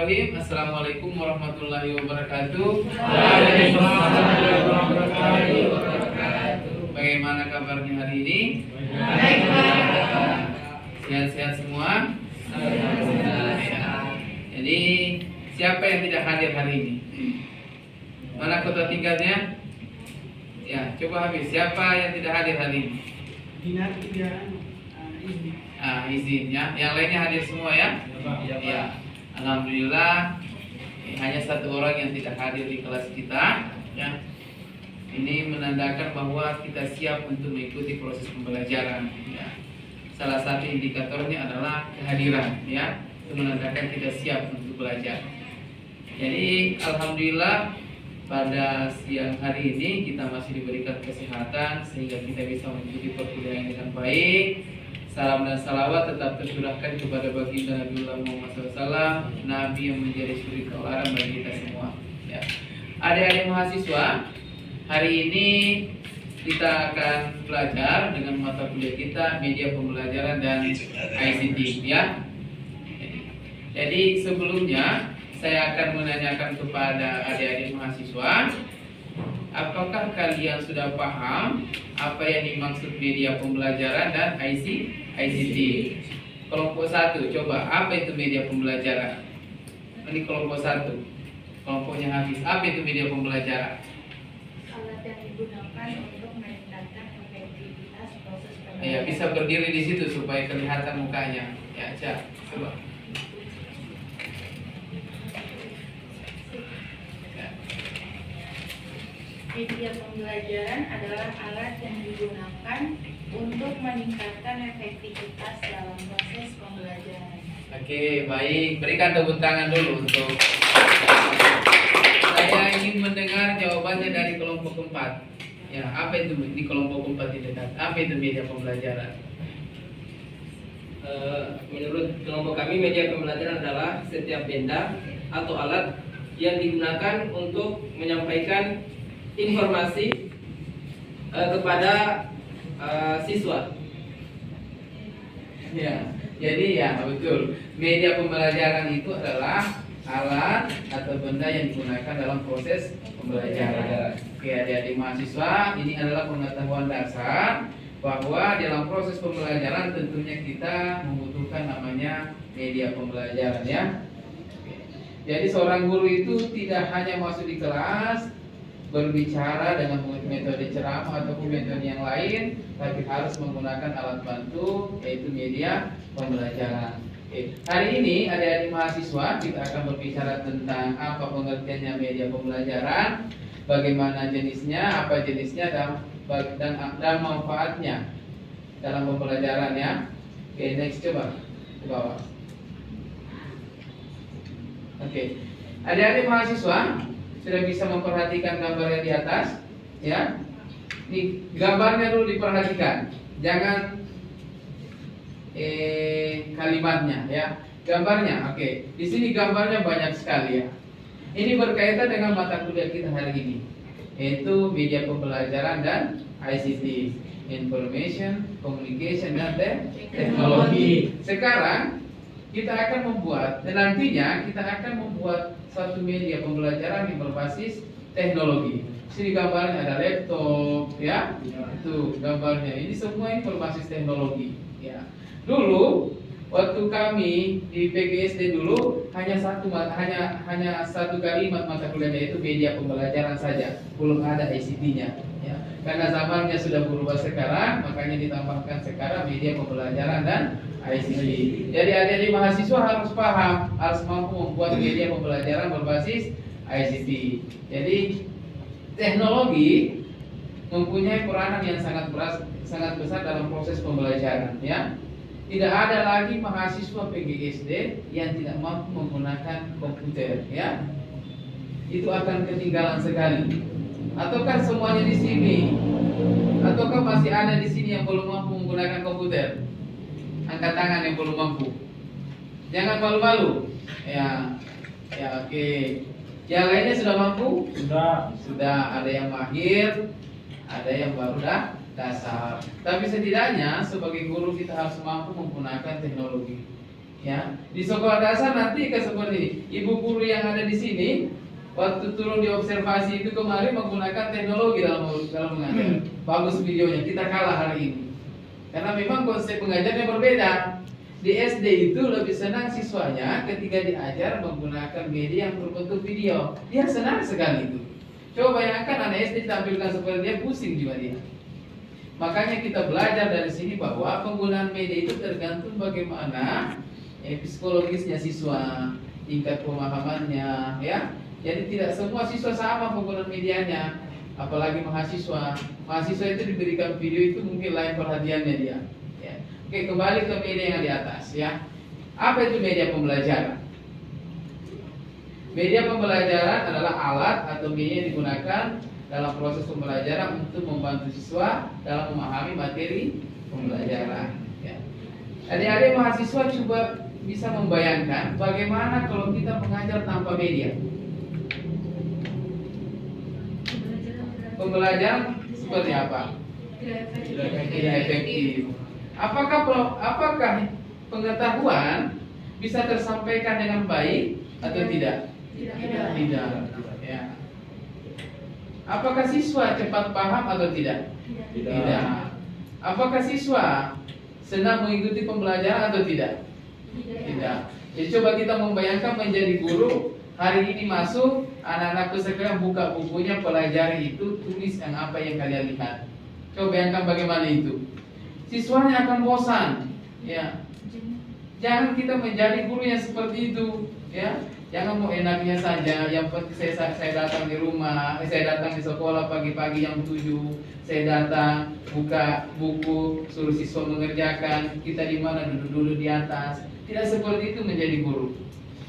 Bismillahirrahmanirrahim. Assalamualaikum warahmatullahi wabarakatuh. Waalaikumsalam warahmatullahi wabarakatuh. Bagaimana kabarnya hari ini? Baik, Pak. Sehat-sehat semua? Jadi siapa yang tidak hadir hari ini? Mana kota tinggalnya? Ya, coba habis. Siapa yang tidak hadir hari ini? Dinar tidak izin. Izin ya. Yang lainnya hadir semua ya? Ya. Alhamdulillah. Hanya satu orang yang tidak hadir di kelas kita. Ya. Ini menandakan bahwa kita siap untuk mengikuti proses pembelajaran. Ya. Salah satu indikatornya adalah kehadiran. Ya. Itu menandakan kita siap untuk belajar. Jadi alhamdulillah pada siang hari ini kita masih diberikan kesehatan sehingga kita bisa mengikuti perkuliahan dengan baik. Salam dan salawat tetap tercurahkan kepada baginda Nabiullah Muhammad SAW, Nabi yang menjadi suri tauladan bagi kita semua. Ya. Adik-adik mahasiswa, hari ini kita akan belajar dengan mata kuliah kita media pembelajaran dan ICT. Ya. Jadi sebelumnya saya akan menanyakan kepada adik-adik mahasiswa, apakah kalian sudah paham apa yang dimaksud media pembelajaran dan ICT? Kelompok 1, coba apa itu media pembelajaran? Ini kelompok 1, kelompoknya Hafiz. Apa itu media pembelajaran? Alat yang digunakan untuk meningkatkan efektivitas proses pembelajaran. Ya, bisa berdiri di situ supaya kelihatan mukanya. Ya, Cak, coba. Media pembelajaran adalah alat yang digunakan untuk meningkatkan efektivitas dalam proses pembelajaran. Oke, baik. Berikan tepuk tangan dulu untuk saya ingin mendengar jawabannya dari kelompok 4. Ya, apa itu di kelompok 4 di dekat? Apa itu media pembelajaran? Menurut kelompok kami, media pembelajaran adalah setiap benda atau alat yang digunakan untuk menyampaikan informasi kepada siswa. Ya, jadi ya betul. Media pembelajaran itu adalah alat atau benda yang digunakan dalam proses pembelajaran. Oke, adik-adik mahasiswa, ini adalah pengetahuan dasar bahwa dalam proses pembelajaran tentunya kita membutuhkan namanya media pembelajaran ya. Jadi seorang guru itu tidak hanya masuk di kelas berbicara dengan metode ceramah ataupun metode yang lain, tapi harus menggunakan alat bantu yaitu media pembelajaran. Oke. Hari ini adik-adik mahasiswa kita akan berbicara tentang apa pengertiannya media pembelajaran, bagaimana jenisnya, apa jenisnya dan manfaatnya dalam pembelajaran ya. Oke, next coba ke bawah. Oke. Adik-adik mahasiswa sudah bisa memperhatikan gambarnya di atas, ya. Ini gambarnya dulu diperhatikan, jangan kalimatnya, ya. Gambarnya, oke. Di sini gambarnya banyak sekali ya. Ini berkaitan dengan mata kuliah kita hari ini, yaitu media pembelajaran dan ICT, Information, Communication dan Teknologi. Sekarang kita akan membuat dan nantinya kita akan membuat satu media pembelajaran yang berbasis teknologi. Sini gambarnya ada laptop, ya. Itu gambarnya. Ini semua ini berbasis teknologi, ya. Dulu waktu kami di PGSD dulu hanya satu kalimat mata kuliahnya, yaitu media pembelajaran saja, belum ada ICT-nya, ya. Karena zamannya sudah berubah sekarang, makanya ditambahkan sekarang media pembelajaran dan ICT. Jadi adik-adik mahasiswa harus paham, harus mampu membuat media pembelajaran berbasis ICT. Jadi teknologi mempunyai peranan yang sangat besar dalam proses pembelajaran, ya. Tidak ada lagi mahasiswa PGSD yang tidak mampu menggunakan komputer, ya. Itu akan ketinggalan sekali. Ataukah semuanya di sini? Ataukah masih ada di sini yang belum mampu menggunakan komputer? Angkat tangan yang belum mampu. Jangan malu-malu. Ya, ya oke. Yang lainnya sudah mampu? Sudah. Ada yang mahir, ada yang baru dasar. Tapi setidaknya sebagai guru kita harus mampu menggunakan teknologi. Ya, di sekolah dasar nanti seperti ini. Ibu guru yang ada di sini waktu turun di observasi itu kemarin menggunakan teknologi dalam mengajar. Bagus videonya, kita kalah hari ini. Karena memang konsep pengajarnya berbeda. Di SD itu lebih senang siswanya ketika diajar menggunakan media yang berbentuk video. Dia senang sekali itu. Coba bayangkan anak SD ditampilkan seperti dia, pusing juga dia. Makanya kita belajar dari sini bahwa penggunaan media itu tergantung bagaimana psikologisnya siswa, tingkat pemahamannya, ya. Jadi tidak semua siswa sama penggunaan medianya, apalagi mahasiswa. Mahasiswa itu diberikan video itu mungkin lain perhatiannya dia. Ya. Oke, kembali ke media yang di atas, ya. Apa itu media pembelajaran? Media pembelajaran adalah alat atau media yang digunakan dalam proses pembelajaran untuk membantu siswa dalam memahami materi pembelajaran. Ya. Adik-adik mahasiswa coba bisa membayangkan bagaimana kalau kita mengajar tanpa media. Pembelajaran seperti apa? Tidak efektif. Apakah pengetahuan bisa tersampaikan dengan baik atau tidak? Tidak. Ya. Apakah siswa cepat paham atau tidak? Tidak. Apakah siswa senang mengikuti pembelajaran atau tidak? Tidak. Jadi coba kita membayangkan menjadi guru, hari ini masuk, anak-anakku sekarang buka bukunya, pelajari itu, tulis yang apa yang kalian lihat. Coba bayangkan bagaimana itu. Siswanya akan bosan. Ya. Jangan kita menjadi guru yang seperti itu, ya. Jangan mau enaknya saja. Yang penting saya datang di rumah, saya datang di sekolah pagi-pagi jam 7, saya datang buka buku, suruh siswa mengerjakan. Kita di mana duduk-duduk di atas. Tidak seperti itu menjadi guru.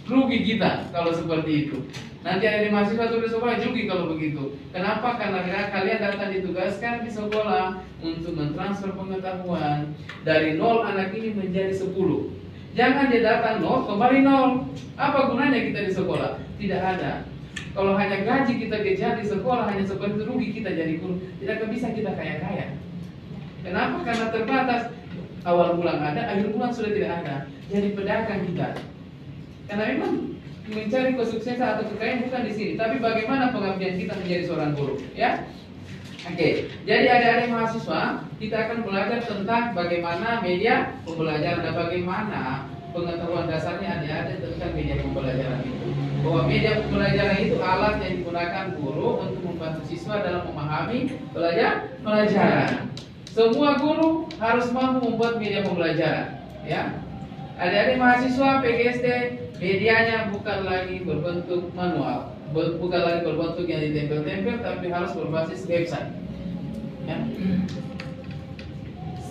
Rugi kita kalau seperti itu. Nanti ada di mahasiswa atau di sekolah rugi kalau begitu. Kenapa? Karena kalian datang ditugaskan di sekolah untuk mentransfer pengetahuan dari 0 anak ini menjadi 10. Jangan dia datang 0 kembali 0. Apa gunanya kita di sekolah? Tidak ada. Kalau hanya gaji kita kejar di sekolah hanya seperti itu, rugi kita jadi guru. Tidak bisa kita kaya-kaya. Kenapa? Karena terbatas. Awal bulan ada, akhir bulan sudah tidak ada. Jadi pedagang kita. Karena memang mencari kesuksesan atau kekayaan bukan di sini, tapi bagaimana pengabdian kita menjadi seorang guru, ya? Oke, jadi adik-adik mahasiswa, kita akan belajar tentang bagaimana media pembelajaran dan bagaimana pengetahuan dasarnya adik-adik tentang media pembelajaran itu. Bahwa media pembelajaran itu alat yang digunakan guru untuk membantu siswa dalam memahami pelajaran. Semua guru harus mampu membuat media pembelajaran, ya. Adik-adik mahasiswa PGSD, medianya bukan lagi berbentuk manual, bukan lagi berbentuk yang ditempel-tempel, tapi harus berbasis website. Ya.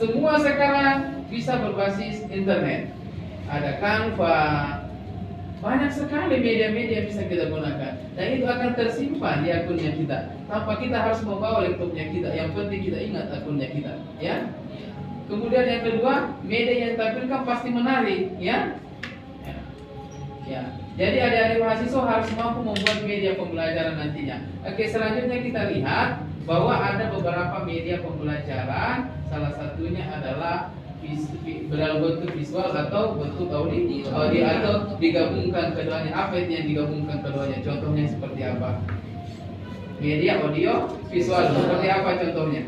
Semua sekarang bisa berbasis internet. Ada Canva, banyak sekali media-media bisa kita gunakan, dan itu akan tersimpan di akunnya kita. Tanpa kita harus membawa laptopnya kita, yang penting kita ingat akunnya kita, ya. Kemudian yang kedua, media yang ditampilkan pasti menarik, ya. Ya. Jadi adik-adik mahasiswa harus mampu membuat media pembelajaran nantinya. Oke, selanjutnya kita lihat bahwa ada beberapa media pembelajaran. Salah satunya adalah dalam bentuk visual atau bentuk audio atau digabungkan keduanya. Apa itu yang digabungkan keduanya? Contohnya seperti apa? Media audio visual seperti apa contohnya?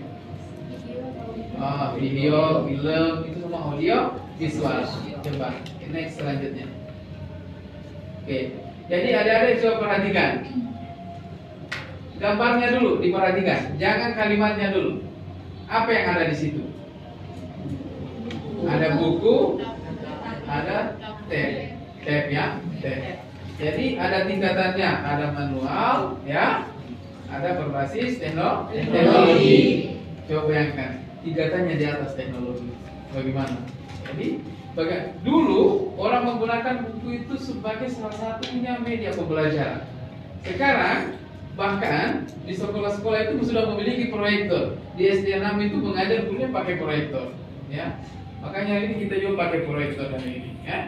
Video, film, itu semua audio visual. Coba next selanjutnya. Oke, jadi adik-adik coba perhatikan. Gambarnya dulu diperhatikan, jangan kalimatnya dulu. Apa yang ada di situ? Ada buku, ada tab ya, tab. Jadi ada tingkatannya, ada manual, ya, ada berbasis teknologi. Coba bayangkan, tingkatannya di atas teknologi. Bagaimana? Jadi dulu orang menggunakan buku itu sebagai salah satunya media pembelajaran. Sekarang bahkan di sekolah-sekolah itu sudah memiliki proyektor. Di SD 6 itu mengajar gurunya pakai proyektor, ya. Makanya hari ini kita juga pakai proyektor hari ini, ya.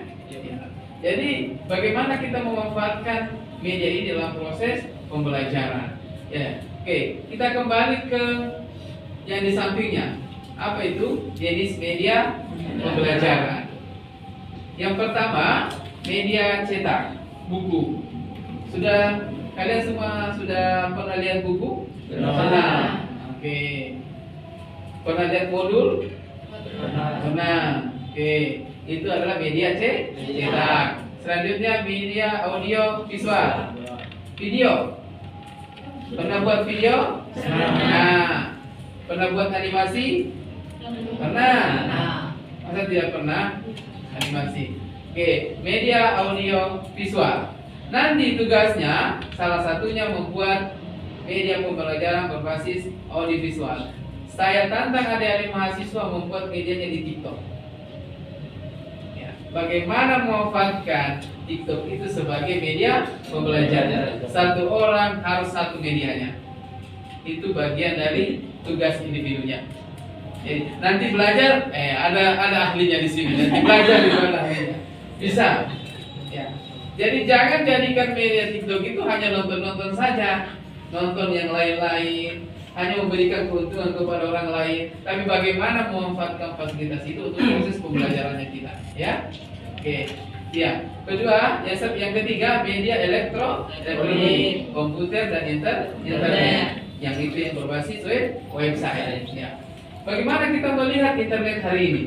Jadi bagaimana kita memanfaatkan media ini dalam proses pembelajaran, ya. Oke, kita kembali ke yang di sampingnya. Apa itu? Jenis media pembelajaran. Yang pertama, media cetak, buku. Kalian semua sudah pernah lihat buku? Pernah. Oke. Pernah lihat modul? Pernah. Oke. Itu adalah media cetak. Selanjutnya media audio visual. Video. Pernah buat video? Pernah. Pernah buat animasi? Pernah. Masa tidak pernah animasi? Oke, media audio visual. Nanti tugasnya salah satunya membuat media pembelajaran berbasis audiovisual. Saya tantang adik-adik mahasiswa membuat medianya di TikTok. Ya, bagaimana memanfaatkan TikTok itu sebagai media pembelajaran? Satu orang harus satu medianya. Itu bagian dari tugas individunya. Jadi, nanti belajar, ada ahlinya di sini. Nanti belajar di mana ahlinya. Bisa. Ya. Jadi jangan jadikan media TikTok itu hanya nonton-nonton saja, nonton yang lain-lain, hanya memberikan keuntungan kepada orang lain. Tapi bagaimana memanfaatkan fasilitas itu untuk proses pembelajarannya kita, ya? Oke. Ya. Kedua, yang ketiga, media elektronik, komputer dan internet. Yang itu yang berbasis website. Ya. Bagaimana kita melihat internet hari ini?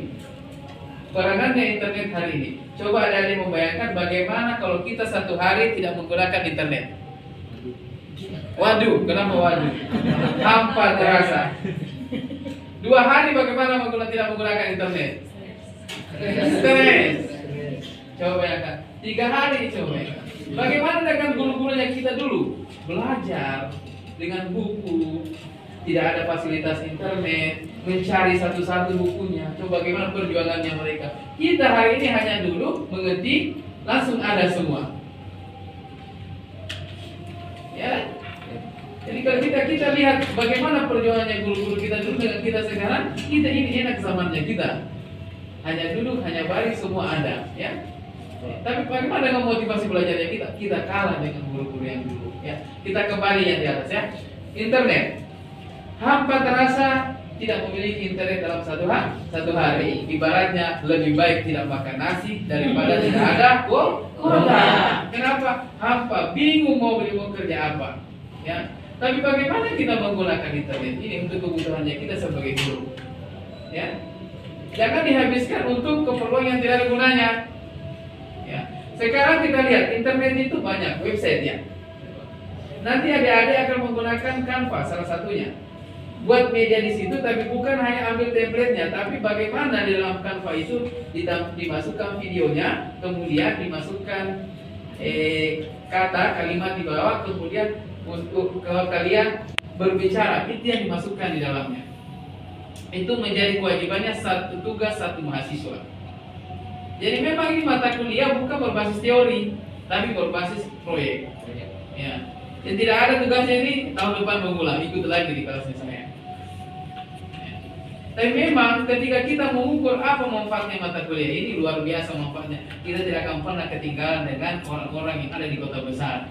Peranannya internet hari ini. Coba ada membayangkan bagaimana kalau kita satu hari tidak menggunakan internet. Waduh, kenapa waduh? Hampa terasa. 2 hari bagaimana tidak menggunakan internet? Stres. Coba bayangkan. 3 hari coba bayangkan. Bagaimana dengan guru-gurunya kita dulu? Belajar dengan buku, tidak ada fasilitas internet, mencari satu-satu bukunya. Coba bagaimana perjuangannya mereka. Kita hari ini hanya dulu mengetik, langsung ada semua. Ya. Jadi kalau kita lihat bagaimana perjuangannya guru-guru kita dulu dengan kita sekarang, kita ini enak zamannya kita. Hanya duduk, hanya baris, semua ada, ya. Tapi bagaimana dengan motivasi belajarnya kita? Kita kalah dengan guru-guru yang dulu, ya. Kita kembali yang di atas, ya. Internet. Hampa terasa tidak memiliki internet dalam satu hari. Ibaratnya lebih baik tidak makan nasi daripada tidak ada kuota. Kenapa? Hampa bingung mau kerja apa, ya. Tapi bagaimana kita menggunakan internet ini untuk kebutuhannya kita sebagai guru, ya. Jangan dihabiskan untuk keperluan yang tidak ada gunanya, ya. Sekarang kita lihat internet itu banyak website, ya. Nanti adik-adik akan menggunakan Canva salah satunya. Buat media di situ, tapi bukan hanya ambil template-nya, tapi bagaimana di dalam Canva itu dimasukkan videonya, kemudian dimasukkan kata kalimat di bawah, kemudian untuk kalau kalian berbicara itu yang dimasukkan di dalamnya. Itu menjadi kewajibannya satu tugas satu mahasiswa. Jadi memang ini mata kuliah bukan berbasis teori, tapi berbasis proyek. Ya. Dan tidak ada tugasnya ini tahun depan mengulang, ikut lagi di kelasnya saya. Tapi memang ketika kita mengukur apa manfaatnya mata kuliah ini luar biasa manfaatnya. Kita tidak akan pernah ketinggalan dengan orang-orang yang ada di kota besar.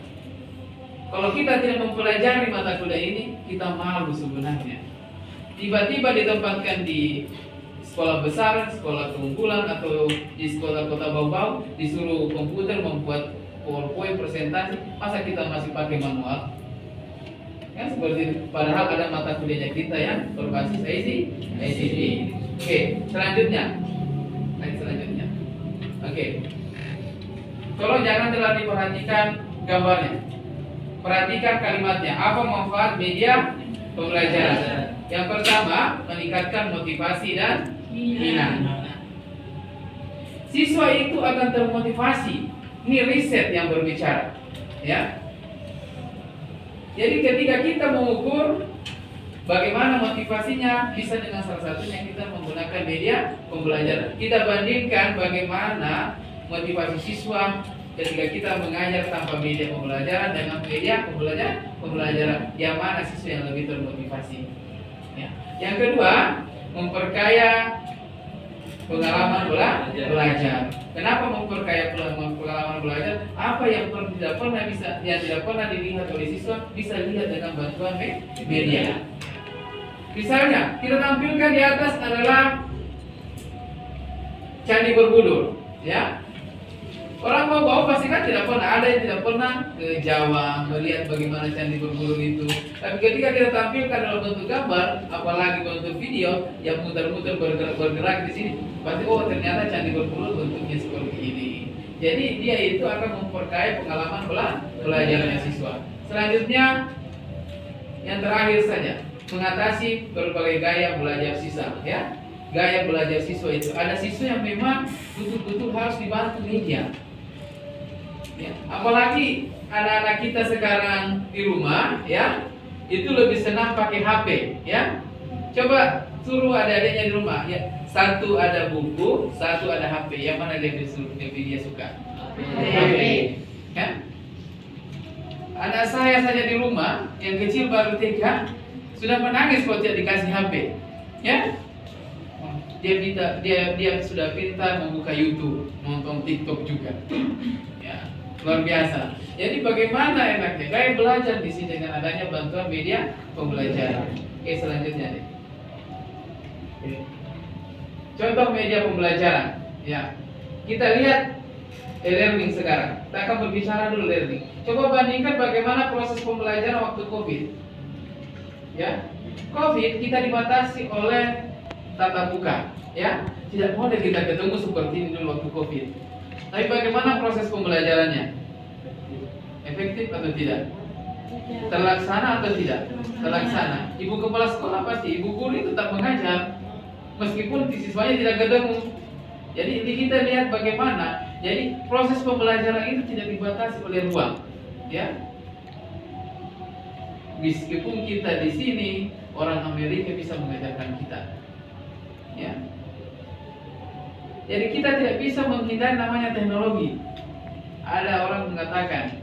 Kalau kita tidak mempelajari mata kuliah ini, kita malu sebenarnya. Tiba-tiba ditempatkan di sekolah besar, sekolah keunggulan atau di sekolah kota bau-bau, disuruh komputer membuat PowerPoint presentasi, masa kita masih pakai manual? Kan seperti padahal ada mata kuliahnya kita yang berbasis ICT. Oke, selanjutnya. Oke. Tolong jangan terlalu diperhatikan gambarnya. Perhatikan kalimatnya. Apa manfaat media pembelajaran? Yang pertama, meningkatkan motivasi dan minat. Siswa itu akan termotivasi. Ini riset yang berbicara, ya. Jadi ketika kita mengukur bagaimana motivasinya, bisa dengan salah satunya kita menggunakan media pembelajaran. Kita bandingkan bagaimana motivasi siswa ketika kita mengajar tanpa media pembelajaran dengan media pembelajaran, yang mana siswa yang lebih termotivasi. Ya. Yang kedua, memperkaya pengalaman belajar. Kenapa memperkaya pengalaman belajar? Apa yang tidak pernah dilihat oleh siswa bisa dilihat dengan bantuan media. Misalnya, kita tampilkan di atas adalah Candi Borobudur, ya. Orang mau bawa pasti kan tidak pernah, ada yang tidak pernah ke Jawa melihat bagaimana Candi Borobudur itu. Tapi ketika kita tampilkan dalam bentuk gambar, apalagi bentuk video yang muter-muter bergerak di sini, pasti oh ternyata Candi Borobudur bentuknya seperti ini. Jadi dia itu akan memperkaya pengalaman belajarnya siswa. Selanjutnya yang terakhir saja, mengatasi berbagai gaya belajar siswa, ya. Gaya belajar siswa itu ada siswa yang memang betul-betul harus dibantu media. Ya, apalagi anak-anak kita sekarang di rumah, ya, itu lebih senang pakai HP, ya. Coba suruh adik-adiknya di rumah, ya. Satu ada buku, satu ada HP. Yang mana dia suka? HP. Ya. Anak saya saja di rumah, yang kecil baru TK, sudah menangis kalau tidak dikasih HP, ya. Dia sudah pintar membuka YouTube, nonton TikTok juga. Ya. Luar biasa. Jadi bagaimana enaknya gaya belajar di sini dengan adanya bantuan media pembelajaran. Oke, selanjutnya deh. Contoh media pembelajaran. Ya, kita lihat e-learning sekarang. Kita akan berbicara dulu learning. Coba bandingkan bagaimana proses pembelajaran waktu COVID. Ya, COVID kita dibatasi oleh tatap muka. Ya, tidak boleh kita ketemu seperti ini dulu waktu COVID. Tapi bagaimana proses pembelajarannya? Efektif atau tidak? Terlaksana atau tidak? Terlaksana. Ibu kepala sekolah pasti, ibu guru tetap mengajar meskipun siswanya tidak ketemu. Jadi kita lihat bagaimana. Jadi proses pembelajaran itu tidak dibatasi oleh ruang, ya. Meskipun kita di sini orang Amerika bisa mengajarkan kita, ya. Jadi kita tidak bisa menghindari namanya teknologi. Ada orang mengatakan,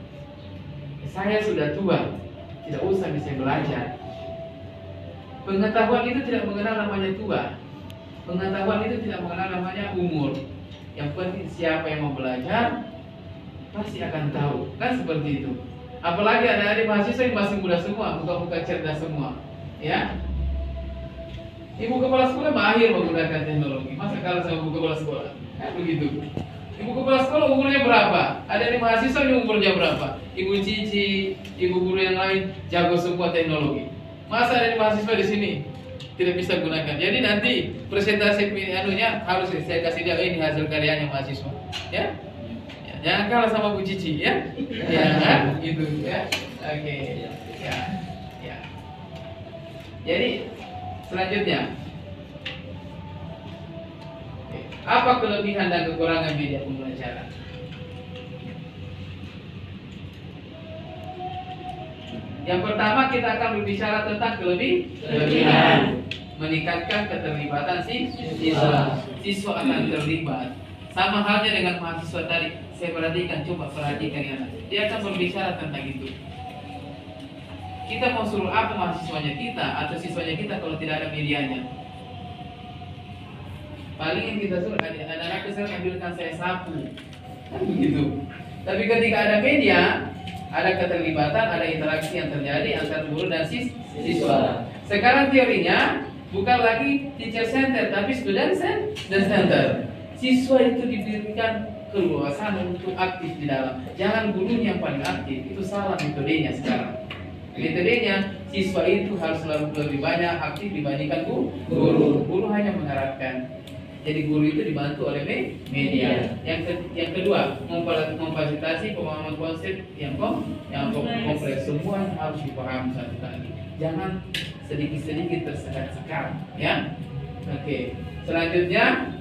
saya sudah tua, tidak usah bisa belajar. Pengetahuan itu tidak mengenal namanya tua. Pengetahuan itu tidak mengenal namanya umur. Yang penting siapa yang mau belajar pasti akan tahu, kan seperti itu. Apalagi ada mahasiswa yang masih muda semua, muka-muka cerdas semua, ya. Ibu kepala sekolah mahir menggunakan teknologi. Masa kalah sama ibu kepala sekolah? Begitu. Ibu kepala sekolah umurnya berapa? Ada mahasiswa yang umurnya berapa? Ibu cici, ibu guru yang lain jago semua teknologi. Masa ada mahasiswa di sini tidak bisa gunakan? Jadi nanti presentasi anunya harus saya kasih dia ini hasil karyanya mahasiswa, ya. Jangan kalah sama Bu Cici, ya. Ya kan? Gitu, ya. Oke. Ya. Ya. Jadi selanjutnya, apa kelebihan dan kekurangan media pembelajaran? Yang pertama kita akan berbicara tentang kelebihan. Meningkatkan keterlibatan siswa. Siswa akan terlibat. Sama halnya dengan mahasiswa tadi. Saya perhatikan, coba perhatikan ya. Dia akan berbicara tentang itu. Kita mau suruh apa mahasiswanya kita atau siswanya kita kalau tidak ada medianya? Paling yang kita suruh anak-anak saya ambilkan saya sapu, kan begitu. Tapi ketika ada media, ada keterlibatan, ada interaksi yang terjadi antara guru dan siswa. Sekarang teorinya bukan lagi teacher center, tapi student center. Siswa itu diberikan keluasan untuk aktif di dalam. Jangan gurunya yang paling aktif, itu salah metodenya sekarang. Metodenya siswa itu harus lebih banyak aktif dibandingkan guru. Guru hanya mengarahkan. Jadi guru itu dibantu oleh media. Yang kedua, memfasilitasi pemahaman konsep yang kompleks. Semua harus dipahami satu kali. Jangan sedikit-sedikit tersekat-sekat, ya. Oke. Selanjutnya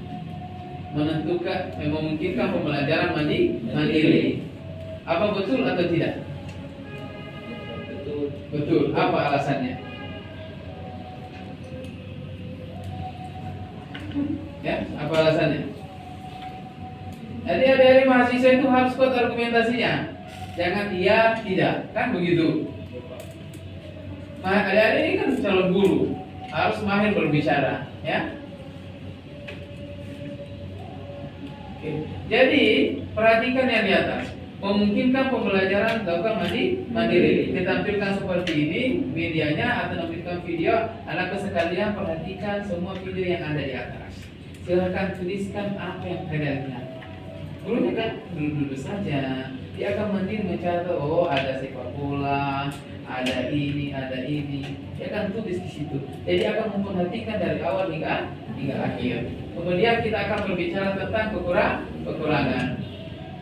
memungkinkan pembelajaran mandiri. Apa betul atau tidak? Betul. Apa alasannya? Ya, apa alasannya? Jadi adik-adik mahasiswa itu harus kuat argumentasinya. Jangan iya, tidak, kan begitu. Adik-adik ini kan calon guru, harus mahir berbicara, ya. Oke. Jadi perhatikan yang di atas. Memungkinkan pembelajaran dilakukan mandiri. Ditampilkan seperti ini medianya atau menampilkan video. Anak sekalian perhatikan semua video yang ada di atas. Silahkan tuliskan apa yang kalian lihat. Gurunya kan duduk-duduk saja. Dia akan mending mencatat, oh ada sepak bola, ada ini. Dia akan tulis di situ. Jadi akan memperhatikan dari awal hingga akhir. Kemudian kita akan berbicara tentang kekurangan.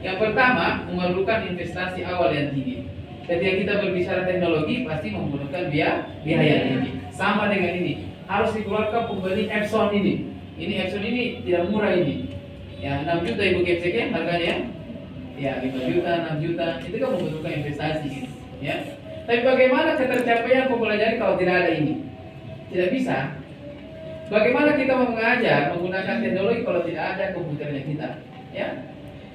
Yang pertama, memerlukan investasi awal yang tinggi. Ketika kita berbicara teknologi, pasti memerlukan biaya tinggi. Sama dengan ini, harus dikeluarkan pembeli Epson ini. Ini Epson ini tidak murah ini. Ya, 6 juta Ibu Kepsek harganya. Ya, 5 juta, 6 juta. Itu kan membutuhkan investasi gitu. Ya. Tapi bagaimana ketercapaian pembelajaran kalau tidak ada ini? Tidak bisa. Bagaimana kita mengajar menggunakan teknologi kalau tidak ada komputernya kita? Ya.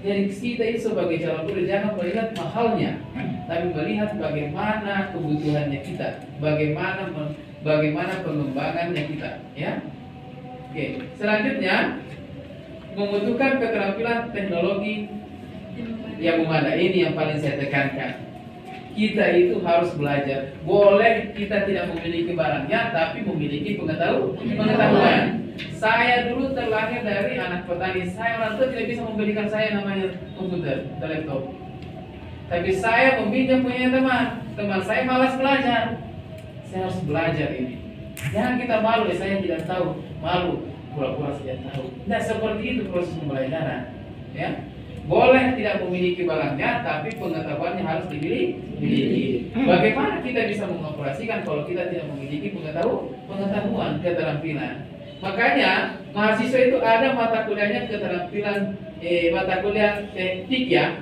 Jadi kita ini sebagai calon guru jangan melihat mahalnya, tapi melihat bagaimana kebutuhannya kita, bagaimana pengembangannya kita, ya. Oke, selanjutnya membutuhkan keterampilan teknologi yang memadai. Ini yang paling saya tekankan. Kita itu harus belajar. Boleh kita tidak memiliki barangnya, tapi memiliki pengetahuan. Saya dulu terlahir dari anak petani. Saya orang tua tidak bisa memberikan saya namanya komputer, laptop. Tapi saya meminjam punya teman saya malas belajar. Saya harus belajar ini. Jangan kita malu, saya tidak tahu. Malu, pura-pura saya tahu. Nah, seperti itu proses pembelajaran. Ya, boleh tidak memiliki barangnya, tapi pengetahuannya harus dimiliki. Bagaimana kita bisa mengoperasikan kalau kita tidak memiliki pengetahuan, keterampilan? Makanya mahasiswa itu ada mata kuliahnya keterampilan, mata kuliah teknik ya.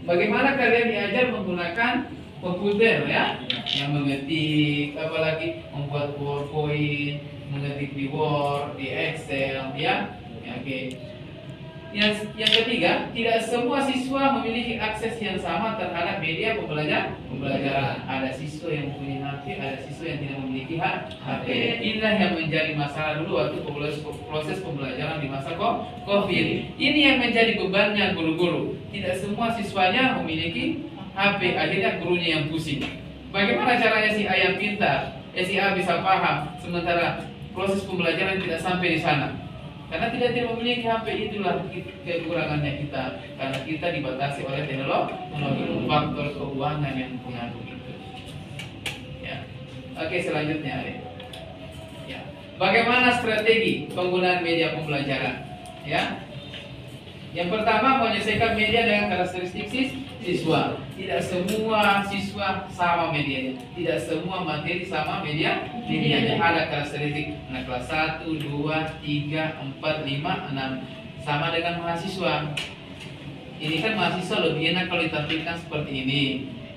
Bagaimana kalian diajar menggunakan komputer ya, yang mengetik, apalagi membuat PowerPoint, mengetik di Word, di Excel ya. Oke. Yang ketiga, tidak semua siswa memiliki akses yang sama terhadap media pembelajaran. Ada siswa yang mempunyai HP, ada siswa yang tidak memiliki HP. Inilah yang menjadi masalah dulu waktu proses pembelajaran di masa COVID. Ini yang menjadi bebannya guru-guru. Tidak semua siswanya memiliki HP, akhirnya gurunya yang pusing. Bagaimana caranya si A yang pintar, si A bisa paham, sementara proses pembelajaran tidak sampai di sana? Karena tidak memiliki HP, itulah kekurangannya kita. Karena kita dibatasi oleh teknologi, faktor keuangan yang mempengaruhi itu. Ya. Oke, selanjutnya. Ya. Bagaimana strategi penggunaan media pembelajaran? Ya. Yang pertama, menyelesaikan media dengan karakteristik siswa. Tidak semua siswa sama medianya. Tidak semua materi sama medianya. Ada karakteristik anak kelas 1, 2, 3, 4, 5, 6. Sama dengan mahasiswa. Ini kan mahasiswa lebih enak kalau ditampilkan seperti ini.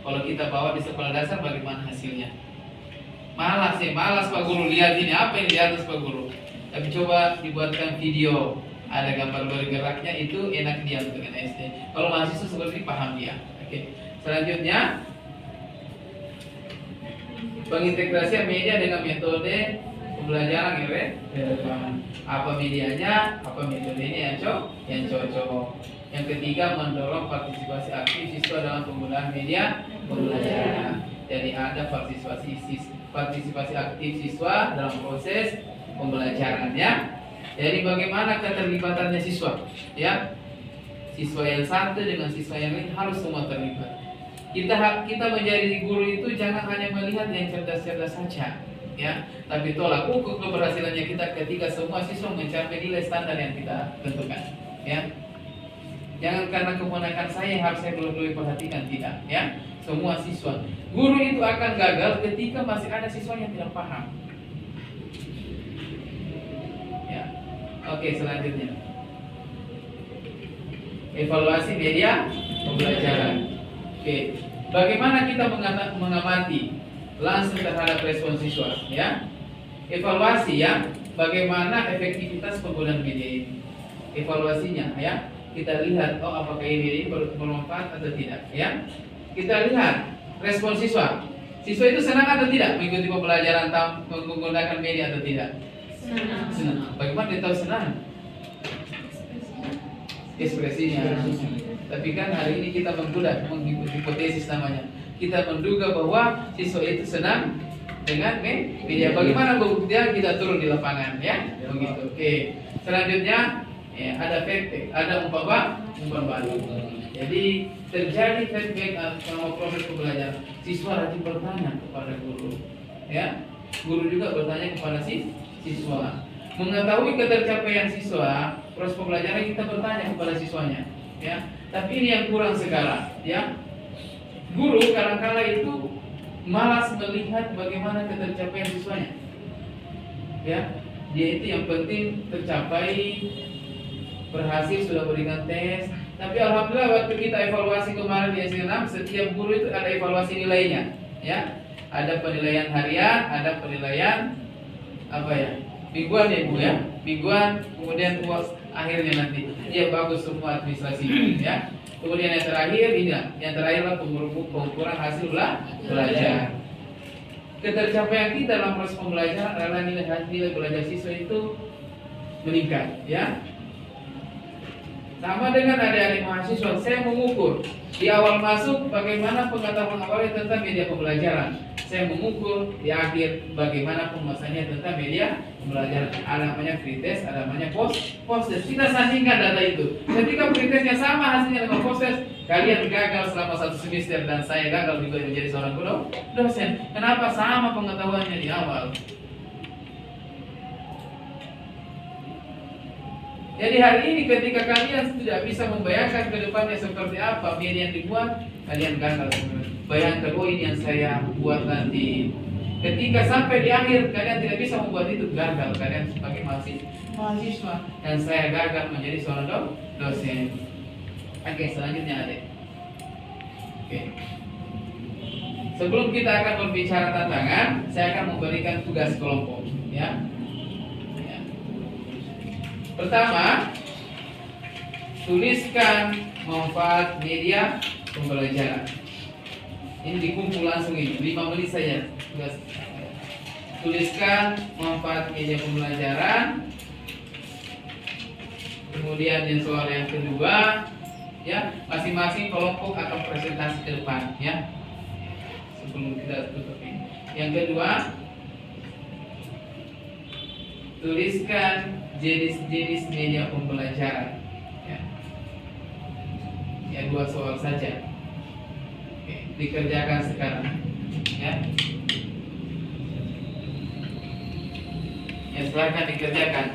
Kalau kita bawa di sekolah dasar bagaimana hasilnya? Malas Pak Guru, lihat ini apa yang di atas Pak Guru. Tapi coba dibuatkan video, ada gambar bergeraknya, itu enak dia untuk SD. Kalau mahasiswa seperti paham dia. Oke. Selanjutnya, pengintegrasian media dengan metode pembelajaran yang relevan. Apa medianya, apa metodenya yang cocok. Yang ketiga, mendorong partisipasi aktif siswa dalam penggunaan media pembelajaran. Jadi ada partisipasi aktif siswa dalam proses pembelajaran ya. Jadi bagaimana keterlibatannya siswa? Ya, siswa yang satu dengan siswa yang lain harus semua terlibat. Kita menjadi guru itu jangan hanya melihat yang cerdas-cerdas saja, ya. Tapi tolak ukur keberhasilannya kita ketika semua siswa mencapai nilai standar yang kita tentukan, ya. Jangan karena keponakan saya harus saya perlu perhatikan, tidak, ya. Semua siswa. Guru itu akan gagal ketika masih ada siswa yang tidak paham. Oke, selanjutnya evaluasi media pembelajaran. Oke, bagaimana kita mengamati langsung terhadap respon siswa? Ya, evaluasi ya, bagaimana efektivitas penggunaan media ini? Evaluasinya ya, kita lihat apakah media ini bermanfaat atau tidak? Ya, kita lihat respon siswa. Siswa itu senang atau tidak mengikuti pembelajaran menggunakan media atau tidak? Senang. Bagaimana dia tahu senang? Ekspresinya. Tapi kan hari ini kita menghipotesis namanya. Kita menduga bahwa siswa itu senang dengan media. Bagaimana buktinya? Kita turun di lapangan ya. Begitu. Oke. Selanjutnya ya, ada feedback, ada umpan balik. Jadi terjadi feedback selama proses pembelajaran. Siswa rajin bertanya kepada guru, ya. Guru juga bertanya kepada siswa. Mengetahui ketercapaian siswa, proses pembelajaran kita bertanya kepada siswanya, ya. Tapi ini yang kurang sekarang, ya. Guru kadang-kala itu malas melihat bagaimana ketercapaian siswanya, ya. Dia itu yang penting tercapai, berhasil, sudah berikan tes. Tapi alhamdulillah waktu kita evaluasi kemarin di SD6, setiap guru itu ada evaluasi nilainya, ya. Ada penilaian harian, ada penilaian mingguan ya Bu ya. Mingguan, kemudian akhirnya nanti dia bagus semua administrasi, ya. Kemudian yang terakhir ini, yang terakhirlah pengukuran hasil belajar. Ketercapaian kita dalam proses pembelajaran adalah nilai belajar siswa itu meningkat, ya. Sama dengan adik-adik mahasiswa, saya mengukur di awal masuk bagaimana pengetahuan awalnya tentang media pembelajaran. Saya mengukur di akhir bagaimana pemasannya tentang media pembelajaran. Ada namanya free test, ada namanya post test. Kita sandingkan data itu. Ketika free testnya sama hasilnya dengan post test, kalian gagal selama 1 semester dan saya gagal juga menjadi seorang dosen. Kenapa? Sama pengetahuannya di awal. Jadi hari ini ketika kalian tidak bisa membayangkan ke depannya seperti apa media yang dibuat, kalian gagal. Bayangkan, oh ini yang saya buat nanti. Ketika sampai di akhir kalian tidak bisa membuat itu, gagal kalian sebagai mahasiswa dan saya gagal menjadi seorang dosen. Oke, selanjutnya adek. Oke. Sebelum kita akan berbicara tantangan, saya akan memberikan tugas kelompok, ya. Pertama, tuliskan manfaat media pembelajaran. Ini dikumpul langsung ini, 5 menit saja. Tuliskan manfaat media pembelajaran. Kemudian yang soal yang kedua, ya, masing-masing kelompok akan presentasi ke depan, ya. Sebelum kita tutup ini. Yang kedua, tuliskan jenis-jenis media pembelajaran, ya 2 soal saja. Oke, dikerjakan sekarang, ya. Ya, silakan dikerjakan.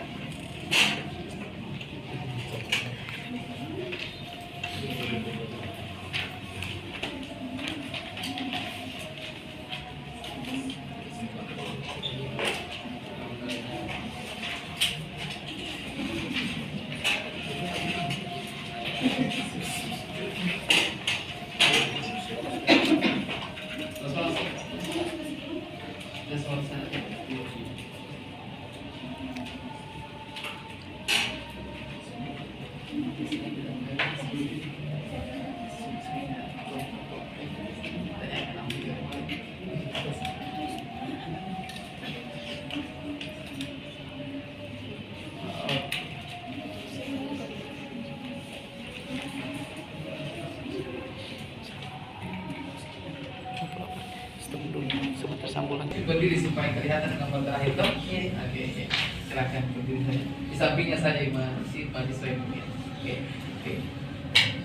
Berdiri supaya kelihatan gambar terakhir toh. Oke. Silakan berdiri saja. Di sampingnya saja mahasiswa ini. Oke.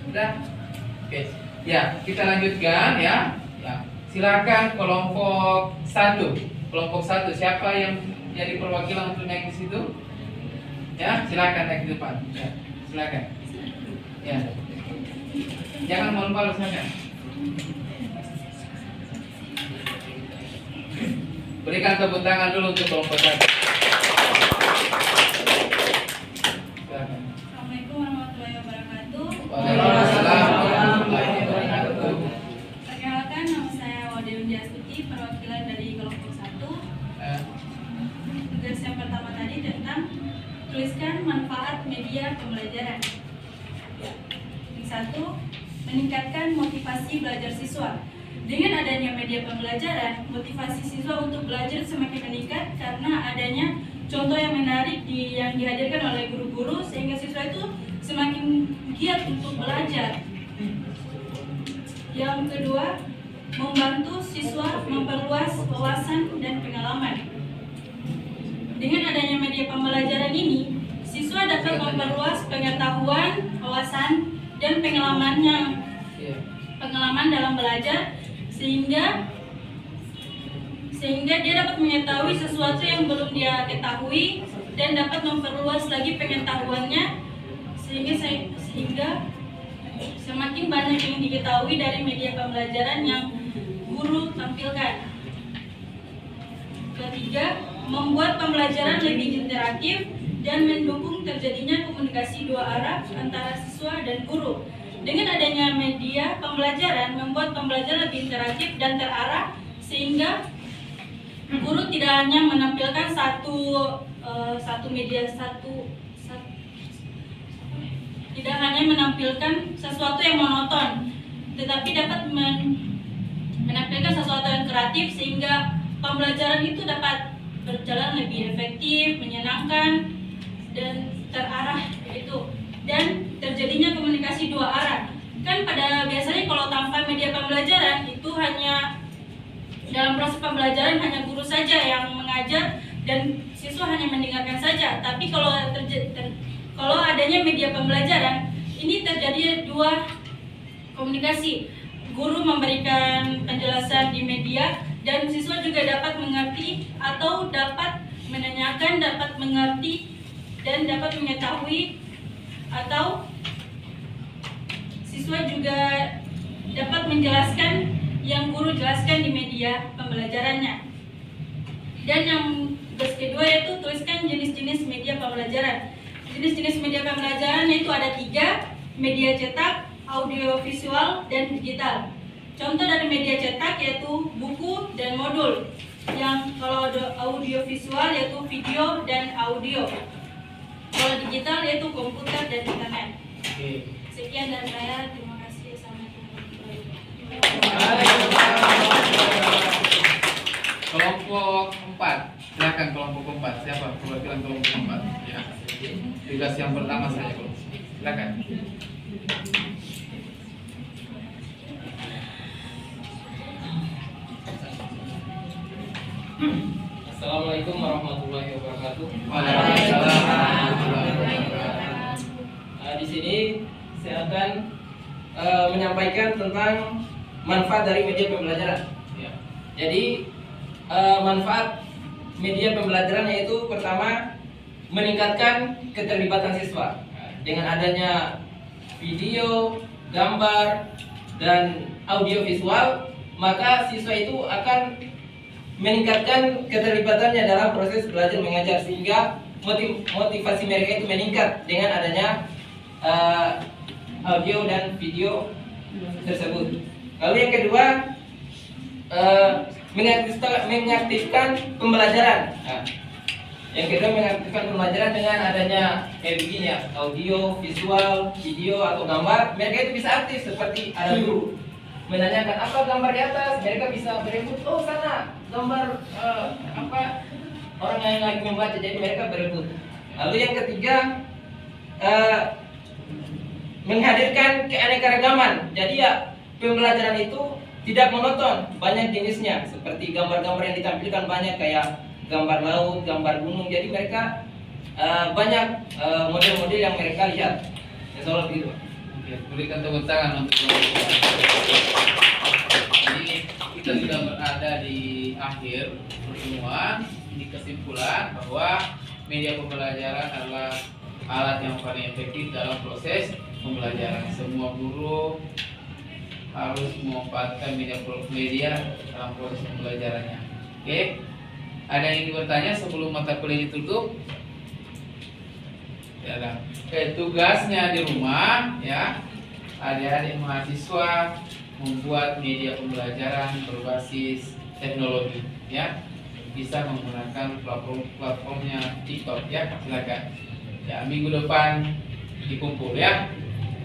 Sudah? Oke. Ya, kita lanjutkan ya. Silakan kelompok 1. Kelompok 1 siapa yang jadi perwakilan untuk naik di situ? Ya, silakan naik di depan. Ya, silakan. Ya. Jangan malu-malu saja. Berikan tepuk tangan dulu untuk kelompok 1. Assalamualaikum warahmatullahi wabarakatuh. Waalaikumsalam warahmatullahi wabarakatuh. Perkenalkan, nama saya Wadeun Jastuti, perwakilan dari kelompok 1. Tugas yang pertama tadi tentang tuliskan manfaat media pembelajaran. Yang 1, meningkatkan motivasi belajar siswa. Dengan adanya media pembelajaran, motivasi siswa untuk belajar semakin meningkat karena adanya contoh yang menarik yang dihadirkan oleh guru-guru sehingga siswa itu semakin giat untuk belajar. Yang kedua, membantu siswa memperluas wawasan dan pengalaman. Dengan adanya media pembelajaran ini, siswa dapat memperluas pengetahuan, wawasan, dan pengalaman dalam belajar sehingga dia dapat mengetahui sesuatu yang belum dia ketahui dan dapat memperluas lagi pengetahuannya sehingga semakin banyak yang diketahui dari media pembelajaran yang guru tampilkan. Ketiga, membuat pembelajaran lebih interaktif dan mendukung terjadinya komunikasi dua arah antara siswa dan guru. Dengan adanya media pembelajaran membuat pembelajaran lebih interaktif dan terarah sehingga guru tidak hanya menampilkan tidak hanya menampilkan sesuatu yang monoton, tetapi dapat menampilkan sesuatu yang kreatif sehingga pembelajaran itu dapat berjalan lebih efektif, menyenangkan, dan terarah begitu. Dan terjadinya komunikasi dua arah. Kan biasanya kalau tanpa media pembelajaran itu hanya dalam proses pembelajaran hanya guru saja yang mengajar dan siswa hanya mendengarkan saja. Tapi kalau adanya media pembelajaran, ini terjadi dua komunikasi. Guru memberikan penjelasan di media dan siswa juga dapat mengerti atau dapat menanyakan, dapat mengerti dan dapat mengetahui, atau siswa juga dapat menjelaskan yang guru jelaskan di media pembelajarannya. Dan yang kedua yaitu tuliskan jenis-jenis media pembelajaran. Jenis-jenis media pembelajaran yaitu ada 3, media cetak, audiovisual, dan digital. Contoh dari media cetak yaitu buku dan modul. Yang kalau audiovisual yaitu video dan audio. Kalau digital yaitu komputer dan internet. Sekian dari saya, terima kasih. Kelompok 4, silakan kelompok 4. Siapa perwakilan kelompok 4? Ya. Tugas yang pertama saya, silakan. Assalamualaikum warahmatullahi wabarakatuh. Waalaikumsalam warahmatullahi wabarakatuh. Di sini saya akan menyampaikan tentang manfaat dari media pembelajaran. Ya. Jadi manfaat media pembelajaran yaitu pertama meningkatkan keterlibatan siswa. Dengan adanya video, gambar, dan audio visual, maka siswa itu akan meningkatkan keterlibatannya dalam proses belajar mengajar sehingga motivasi mereka itu meningkat dengan adanya audio dan video tersebut. Lalu yang kedua, mengaktifkan pembelajaran. Yang kedua, mengaktifkan pembelajaran dengan adanya begini ya, audio, visual, video atau gambar, mereka itu bisa aktif seperti ada guru menanyakan apa gambar di atas, mereka bisa berebut, oh sana gambar orang yang lagi membaca, jadi mereka berebut. Lalu yang ketiga, menghadirkan keanekaragaman. Jadi ya pembelajaran itu tidak monoton, banyak jenisnya. Seperti gambar-gambar yang ditampilkan banyak kayak gambar laut, gambar gunung. Jadi mereka banyak model-model yang mereka lihat. Insya Allah begitu. Oke, berikan tepuk tangan untuk jadi kita sudah berada di akhir pertemuan. Ini kesimpulan bahwa media pembelajaran adalah alat yang paling efektif dalam proses pembelajaran. Semua guru harus memanfaatkan media dalam proses pembelajarannya. Oke, ada yang ingin bertanya sebelum mata kuliah ditutup? Ya, ada. Oke, tugasnya di rumah ya, adik-adik mahasiswa membuat media pembelajaran berbasis teknologi ya, bisa menggunakan platformnya TikTok ya, silakan ya, minggu depan dikumpul ya.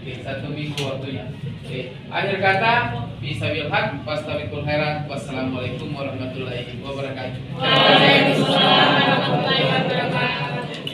Oke, 1 minggu waktunya. Oke, akhir kata bisabil haq wastabiqul khairat. Wassalamualaikum warahmatullahi wabarakatuh. Waalaikumsalam warahmatullahi wabarakatuh.